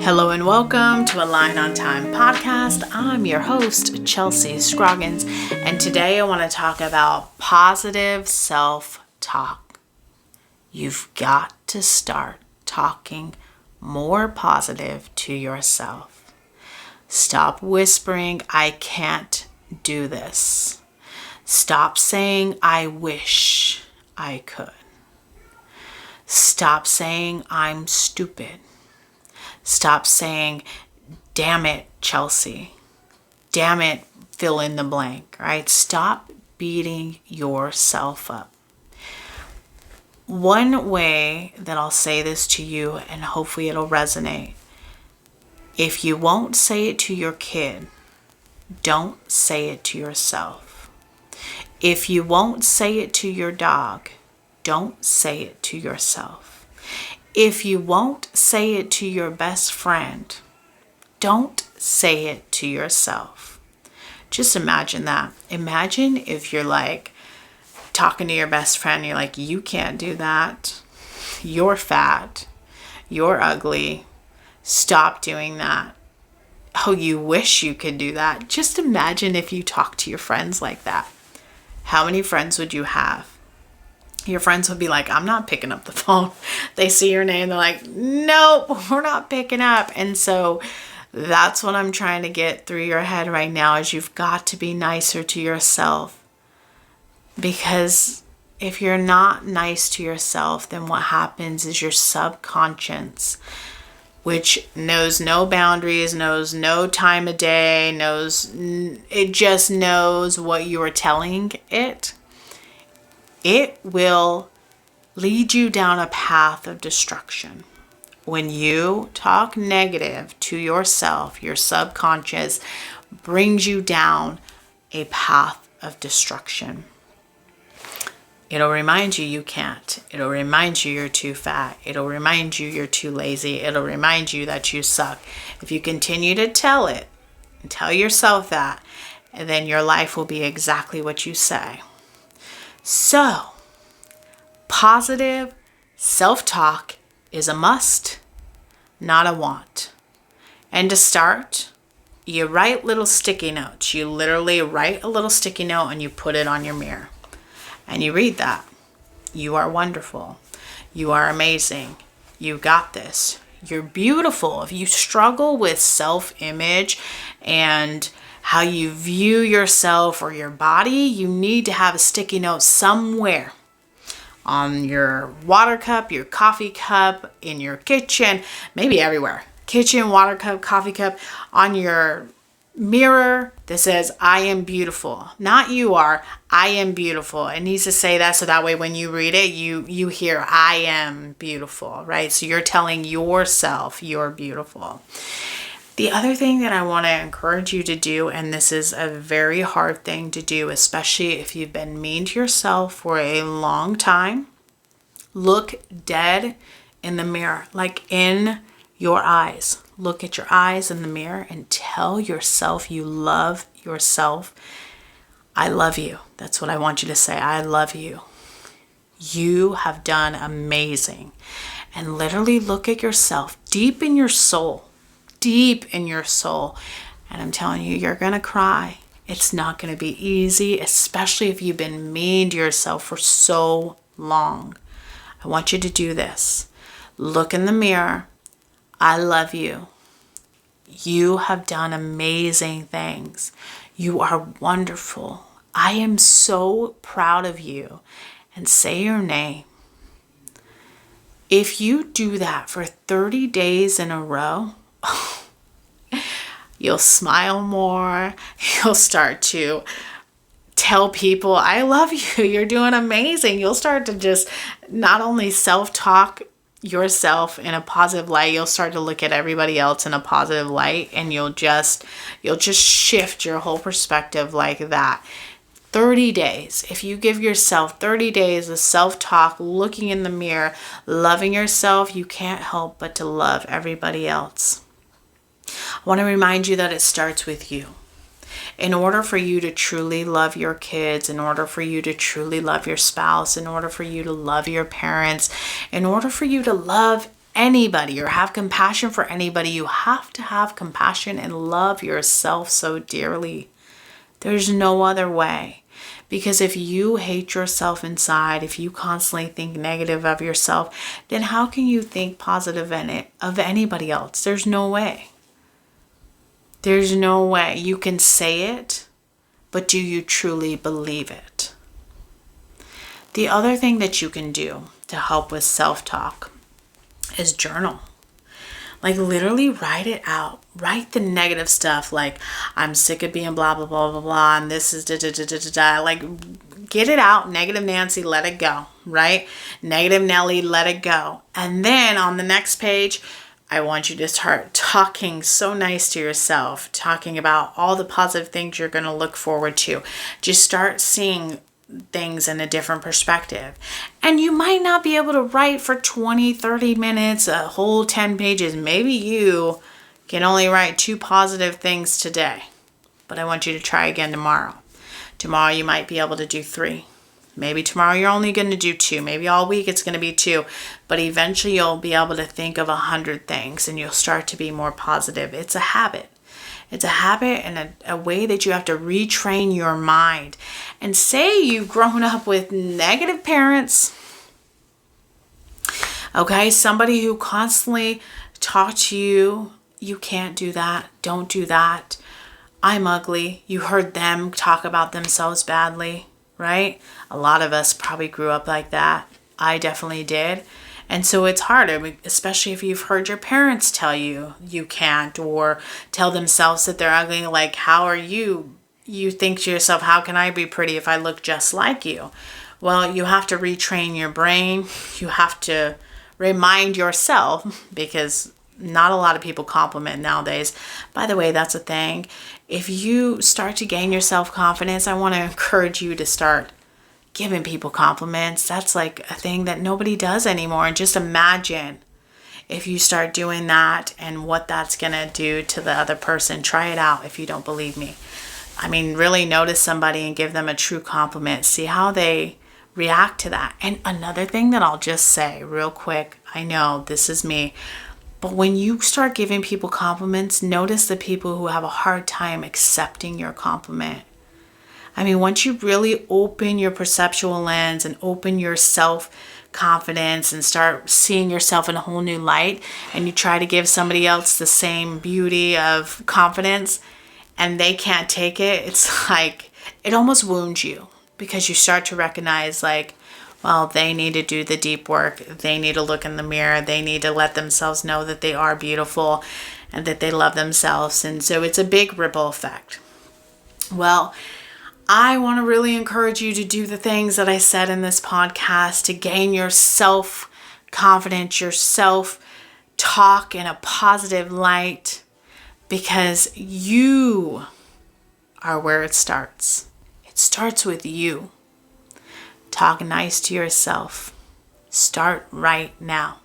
Hello and welcome to a Line on Time podcast. I'm your host, Chelsea Scroggins, and today I want to talk about positive self-talk. You've got to start talking more positive to yourself. Stop whispering, I can't do this. Stop saying, I wish I could. Stop saying, I'm stupid. Stop saying, damn it, Chelsea. Damn it, fill in the blank, right? Stop beating yourself up. One way that I'll say this to you, and hopefully it'll resonate, if you won't say it to your kid, don't say it to yourself. If you won't say it to your dog, don't say it to yourself. If you won't say it to your best friend, don't say it to yourself. Just imagine that. Imagine if you're like talking to your best friend, you're like, you can't do that. You're fat. You're ugly. Stop doing that. Oh, you wish you could do that. Just imagine if you talk to your friends like that. How many friends would you have? Your friends would be like, I'm not picking up the phone. They see your name, they're like, nope, we're not picking up. And so that's what I'm trying to get through your head right now is you've got to be nicer to yourself. Because if you're not nice to yourself, then what happens is your subconscious, which knows no boundaries, knows no time of day, it just knows what you are telling it. It will lead you down a path of destruction. When you talk negative to yourself, your subconscious brings you down a path of destruction. It'll remind you you can't. It'll remind you you're too fat. It'll remind you you're too lazy. It'll remind you that you suck. If you continue to tell it and tell yourself that, and then your life will be exactly what you say. So, positive self-talk is a must, not a want. And to start, you write little sticky notes. You literally write a little sticky note and you put it on your mirror. And you read that. You are wonderful. You are amazing. You got this. You're beautiful. If you struggle with self-image and how you view yourself or your body, you need to have a sticky note somewhere on your water cup, your coffee cup, in your kitchen, maybe everywhere. Kitchen, water cup, coffee cup, on your mirror that says, I am beautiful. Not you are, I am beautiful. It needs to say that so that way when you read it, you hear, I am beautiful, right? So you're telling yourself you're beautiful. The other thing that I want to encourage you to do, and this is a very hard thing to do, especially if you've been mean to yourself for a long time, look dead in the mirror, like in your eyes. Look at your eyes in the mirror and tell yourself you love yourself. I love you. That's what I want you to say. I love you. You have done amazing. And literally look at yourself deep in your soul. Deep in your soul. And I'm telling you, you're going to cry. It's not going to be easy, especially if you've been mean to yourself for so long. I want you to do this. Look in the mirror. I love you. You have done amazing things. You are wonderful. I am so proud of you. And say your name. If you do that for 30 days in a row, you'll smile more. You'll start to tell people, I love you. You're doing amazing. You'll start to just not only self-talk yourself in a positive light, you'll start to look at everybody else in a positive light, and you'll just shift your whole perspective like that. 30 days. If you give yourself 30 days of self-talk, looking in the mirror, loving yourself, you can't help but to love everybody else. I want to remind you that it starts with you. In order for you to truly love your kids, in order for you to truly love your spouse, in order for you to love your parents, in order for you to love anybody or have compassion for anybody, you have to have compassion and love yourself so dearly. There's no other way. Because if you hate yourself inside, if you constantly think negative of yourself, then how can you think positive in it of anybody else? There's no way. There's no way. You can say it, but do you truly believe it? The other thing that you can do to help with self-talk is journal. Like literally write it out. Write the negative stuff like, I'm sick of being blah, blah, blah, blah, blah, and this is da, da, da, da, da, da. Like get it out. Negative Nancy, let it go, right? Negative Nelly, let it go. And then on the next page, I want you to start talking so nice to yourself, talking about all the positive things you're going to look forward to. Just start seeing things in a different perspective. And you might not be able to write for 20, 30 minutes, a whole 10 pages. Maybe you can only write 2 positive things today. But I want you to try again tomorrow. Tomorrow you might be able to do 3. Maybe tomorrow you're only going to do 2. Maybe all week it's going to be 2. But eventually you'll be able to think of 100 things and you'll start to be more positive. It's a habit. It's a habit and a way that you have to retrain your mind. And say you've grown up with negative parents. Okay, somebody who constantly taught to you, you can't do that. Don't do that. I'm ugly. You heard them talk about themselves badly, right? A lot of us probably grew up like that. I definitely did. And so it's harder, especially if you've heard your parents tell you you can't, or tell themselves that they're ugly. Like, how are you? You think to yourself, how can I be pretty if I look just like you? Well, you have to retrain your brain. You have to remind yourself, because not a lot of people compliment nowadays. By the way, that's a thing. If you start to gain your self-confidence, I want to encourage you to start giving people compliments. That's like a thing that nobody does anymore. And just imagine if you start doing that and what that's going to do to the other person. Try it out if you don't believe me. I mean, really notice somebody and give them a true compliment. See how they react to that. And another thing that I'll just say real quick, I know this is me, but when you start giving people compliments, notice the people who have a hard time accepting your compliment. I mean, once you really open your perceptual lens and open your self-confidence and start seeing yourself in a whole new light, and you try to give somebody else the same beauty of confidence and they can't take it, it's like, it almost wounds you, because you start to recognize like, well, they need to do the deep work. They need to look in the mirror. They need to let themselves know that they are beautiful and that they love themselves. And so it's a big ripple effect. Well, I want to really encourage you to do the things that I said in this podcast to gain your self-confidence, your self-talk in a positive light, because you are where it starts. It starts with you. Talk nice to yourself. Start right now.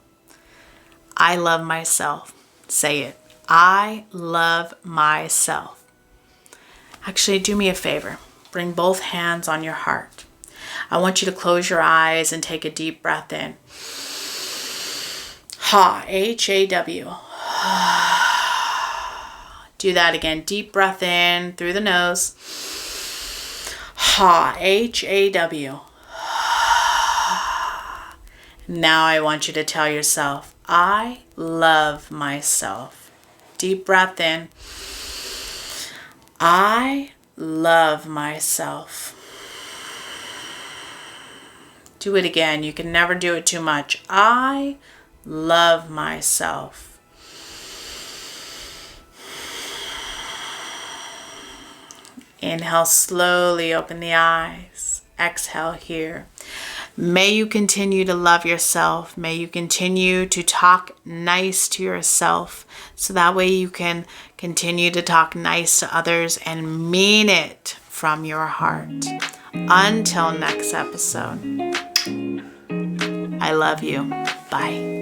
I love myself. Say it. I love myself. Actually, do me a favor. Bring both hands on your heart. I want you to close your eyes and take a deep breath in. Ha, H-A-W. Do that again. Deep breath in through the nose. Ha, H-A-W. Now I want you to tell yourself, I love myself. Deep breath in. I love myself. Do it again. You can never do it too much. I love myself. Inhale, slowly open the eyes. Exhale here. May you continue to love yourself. May you continue to talk nice to yourself, so that way you can continue to talk nice to others and mean it from your heart. Until next episode, I love you. Bye.